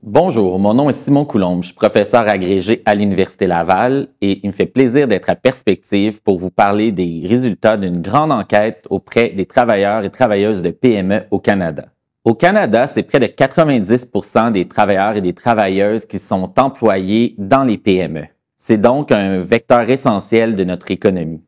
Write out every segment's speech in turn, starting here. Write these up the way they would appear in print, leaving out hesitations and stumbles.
Bonjour, mon nom est Simon Coulombe, je suis professeur agrégé à l'Université Laval et il me fait plaisir d'être à Perspective pour vous parler des résultats d'une grande enquête auprès des travailleurs et travailleuses de PME au Canada. Au Canada, c'est près de 90% des travailleurs et des travailleuses qui sont employés dans les PME. C'est donc un vecteur essentiel de notre économie.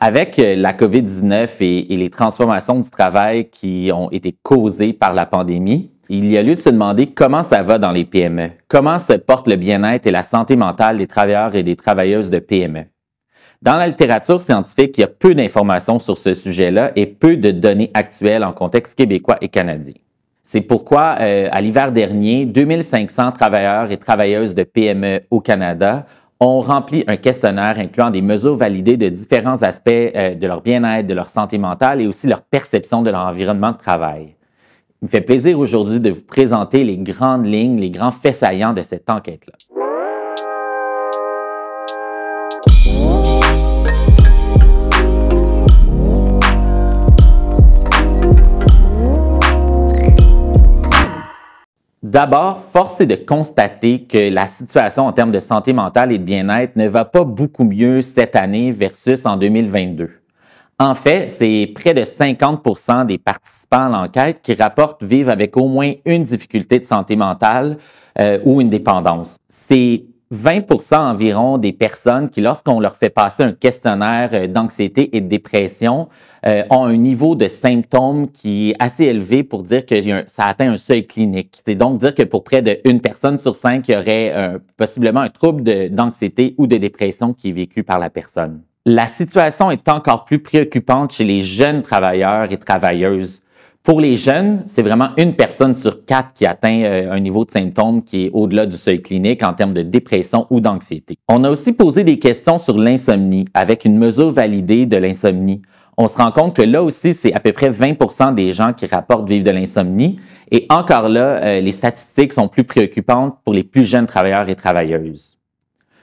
Avec la COVID-19 et les transformations du travail qui ont été causées par la pandémie, il y a lieu de se demander comment ça va dans les PME, comment se porte le bien-être et la santé mentale des travailleurs et des travailleuses de PME. Dans la littérature scientifique, il y a peu d'informations sur ce sujet-là et peu de données actuelles en contexte québécois et canadien. C'est pourquoi, à l'hiver dernier, 2500 travailleurs et travailleuses de PME au Canada ont rempli un questionnaire incluant des mesures validées de différents aspects de leur bien-être, de leur santé mentale et aussi leur perception de leur environnement de travail. Il me fait plaisir aujourd'hui de vous présenter les grandes lignes, les grands faits saillants de cette enquête-là. D'abord, force est de constater que la situation en termes de santé mentale et de bien-être ne va pas beaucoup mieux cette année versus en 2022. En fait, c'est près de 50% des participants à l'enquête qui rapportent vivre avec au moins une difficulté de santé mentale ou une dépendance. C'est 20% environ des personnes qui, lorsqu'on leur fait passer un questionnaire d'anxiété et de dépression, ont un niveau de symptômes qui est assez élevé pour dire que ça atteint un seuil clinique. C'est donc dire que pour près d'une personne sur 5, il y aurait possiblement un trouble d'anxiété ou de dépression qui est vécu par la personne. La situation est encore plus préoccupante chez les jeunes travailleurs et travailleuses. Pour les jeunes, c'est vraiment une personne sur 4 qui atteint un niveau de symptômes qui est au-delà du seuil clinique en termes de dépression ou d'anxiété. On a aussi posé des questions sur l'insomnie avec une mesure validée de l'insomnie. On se rend compte que là aussi, c'est à peu près 20% des gens qui rapportent vivre de l'insomnie. Et encore là, les statistiques sont plus préoccupantes pour les plus jeunes travailleurs et travailleuses.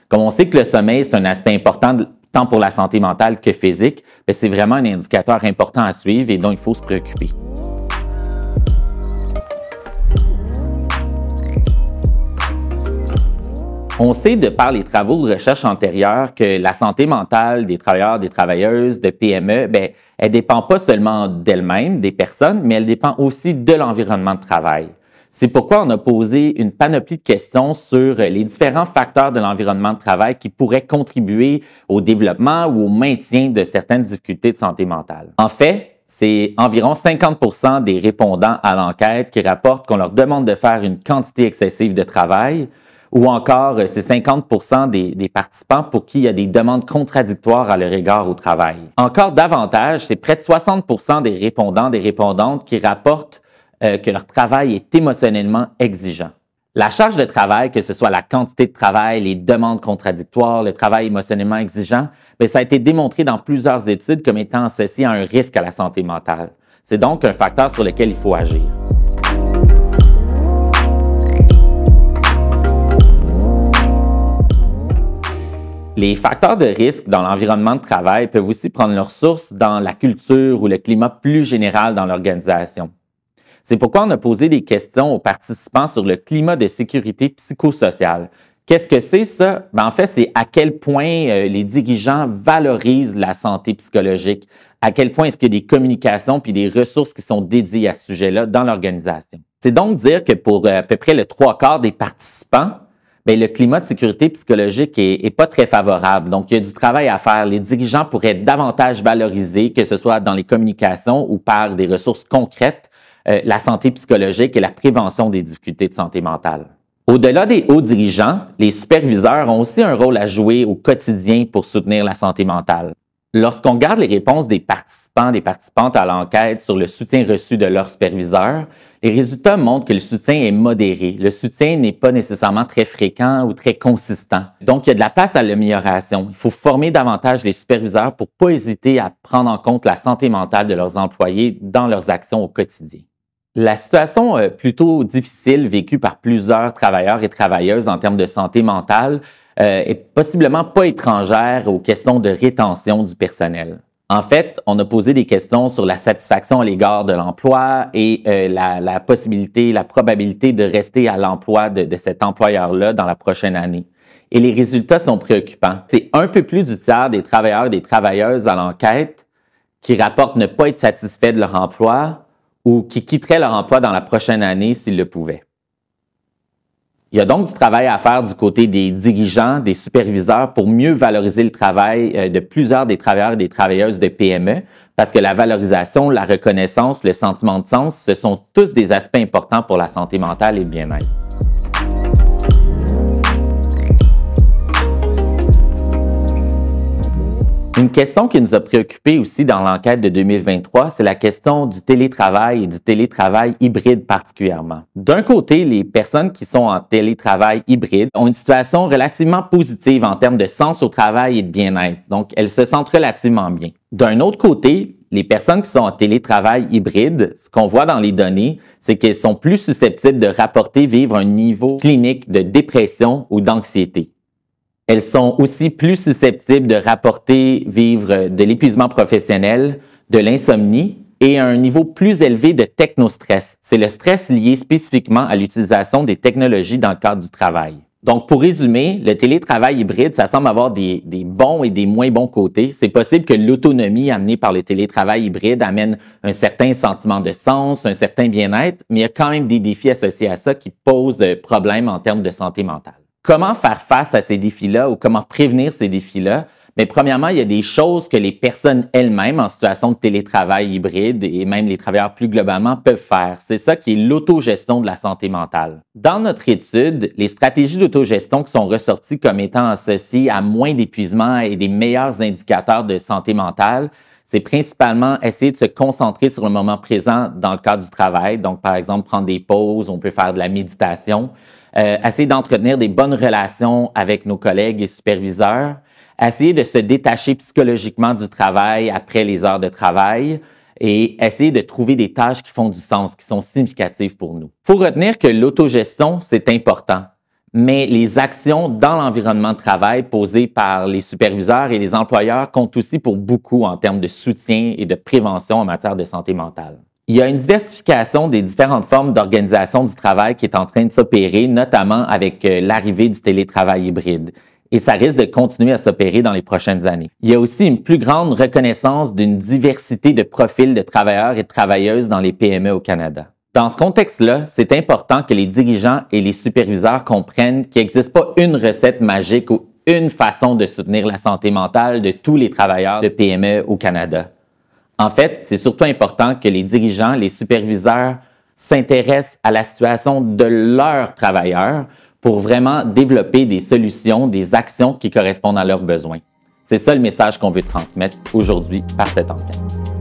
Comme on sait que le sommeil, c'est un aspect important tant pour la santé mentale que physique, c'est vraiment un indicateur important à suivre et dont il faut se préoccuper. On sait de par les travaux de recherche antérieurs que la santé mentale des travailleurs, des travailleuses de PME, elle ne dépend pas seulement d'elles-mêmes, des personnes, mais elle dépend aussi de l'environnement de travail. C'est pourquoi on a posé une panoplie de questions sur les différents facteurs de l'environnement de travail qui pourraient contribuer au développement ou au maintien de certaines difficultés de santé mentale. En fait, c'est environ 50% des répondants à l'enquête qui rapportent qu'on leur demande de faire une quantité excessive de travail, ou encore c'est 50% des participants pour qui il y a des demandes contradictoires à leur égard au travail. Encore davantage, c'est près de 60% des répondants, des répondantes qui rapportent que leur travail est émotionnellement exigeant. La charge de travail, que ce soit la quantité de travail, les demandes contradictoires, le travail émotionnellement exigeant, ça a été démontré dans plusieurs études comme étant associé à un risque à la santé mentale. C'est donc un facteur sur lequel il faut agir. Les facteurs de risque dans l'environnement de travail peuvent aussi prendre leur source dans la culture ou le climat plus général dans l'organisation. C'est pourquoi on a posé des questions aux participants sur le climat de sécurité psychosociale. Qu'est-ce que c'est ça? En fait, c'est à quel point les dirigeants valorisent la santé psychologique, à quel point est-ce qu'il y a des communications puis des ressources qui sont dédiées à ce sujet-là dans l'organisation. C'est donc dire que pour à peu près le 3/4 des participants, le climat de sécurité psychologique est pas très favorable. Donc, il y a du travail à faire. Les dirigeants pourraient davantage valoriser, que ce soit dans les communications ou par des ressources concrètes, la santé psychologique et la prévention des difficultés de santé mentale. Au-delà des hauts dirigeants, les superviseurs ont aussi un rôle à jouer au quotidien pour soutenir la santé mentale. Lorsqu'on regarde les réponses des participants, des participantes à l'enquête sur le soutien reçu de leurs superviseurs, les résultats montrent que le soutien est modéré. Le soutien n'est pas nécessairement très fréquent ou très consistant. Donc, il y a de la place à l'amélioration. Il faut former davantage les superviseurs pour ne pas hésiter à prendre en compte la santé mentale de leurs employés dans leurs actions au quotidien. La situation plutôt difficile vécue par plusieurs travailleurs et travailleuses en termes de santé mentale est possiblement pas étrangère aux questions de rétention du personnel. En fait, on a posé des questions sur la satisfaction à l'égard de l'emploi et la possibilité, la probabilité de rester à l'emploi de cet employeur-là dans la prochaine année. Et les résultats sont préoccupants. C'est un peu plus du tiers des travailleurs et des travailleuses à l'enquête qui rapportent ne pas être satisfaits de leur emploi ou qui quitteraient leur emploi dans la prochaine année s'ils le pouvaient. Il y a donc du travail à faire du côté des dirigeants, des superviseurs pour mieux valoriser le travail de plusieurs des travailleurs et des travailleuses de PME, parce que la valorisation, la reconnaissance, le sentiment de sens, ce sont tous des aspects importants pour la santé mentale et le bien-être. Une question qui nous a préoccupés aussi dans l'enquête de 2023, c'est la question du télétravail et du télétravail hybride particulièrement. D'un côté, les personnes qui sont en télétravail hybride ont une situation relativement positive en termes de sens au travail et de bien-être. Donc, elles se sentent relativement bien. D'un autre côté, les personnes qui sont en télétravail hybride, ce qu'on voit dans les données, c'est qu'elles sont plus susceptibles de rapporter vivre un niveau clinique de dépression ou d'anxiété. Elles sont aussi plus susceptibles de rapporter vivre de l'épuisement professionnel, de l'insomnie et un niveau plus élevé de technostress. C'est le stress lié spécifiquement à l'utilisation des technologies dans le cadre du travail. Donc, pour résumer, le télétravail hybride, ça semble avoir des bons et des moins bons côtés. C'est possible que l'autonomie amenée par le télétravail hybride amène un certain sentiment de sens, un certain bien-être, mais il y a quand même des défis associés à ça qui posent des problèmes en termes de santé mentale. Comment faire face à ces défis-là ou comment prévenir ces défis-là? Bien, premièrement, il y a des choses que les personnes elles-mêmes en situation de télétravail hybride et même les travailleurs plus globalement peuvent faire. C'est ça qui est l'autogestion de la santé mentale. Dans notre étude, les stratégies d'autogestion qui sont ressorties comme étant associées à moins d'épuisement et des meilleurs indicateurs de santé mentale, c'est principalement essayer de se concentrer sur le moment présent dans le cadre du travail. Donc, par exemple, prendre des pauses, on peut faire de la méditation. Essayer d'entretenir des bonnes relations avec nos collègues et superviseurs, essayer de se détacher psychologiquement du travail après les heures de travail et essayer de trouver des tâches qui font du sens, qui sont significatives pour nous. Il faut retenir que l'autogestion, c'est important, mais les actions dans l'environnement de travail posées par les superviseurs et les employeurs comptent aussi pour beaucoup en termes de soutien et de prévention en matière de santé mentale. Il y a une diversification des différentes formes d'organisation du travail qui est en train de s'opérer, notamment avec l'arrivée du télétravail hybride. Et ça risque de continuer à s'opérer dans les prochaines années. Il y a aussi une plus grande reconnaissance d'une diversité de profils de travailleurs et de travailleuses dans les PME au Canada. Dans ce contexte-là, c'est important que les dirigeants et les superviseurs comprennent qu'il n'existe pas une recette magique ou une façon de soutenir la santé mentale de tous les travailleurs de PME au Canada. En fait, c'est surtout important que les dirigeants, les superviseurs s'intéressent à la situation de leurs travailleurs pour vraiment développer des solutions, des actions qui correspondent à leurs besoins. C'est ça le message qu'on veut transmettre aujourd'hui par cette enquête.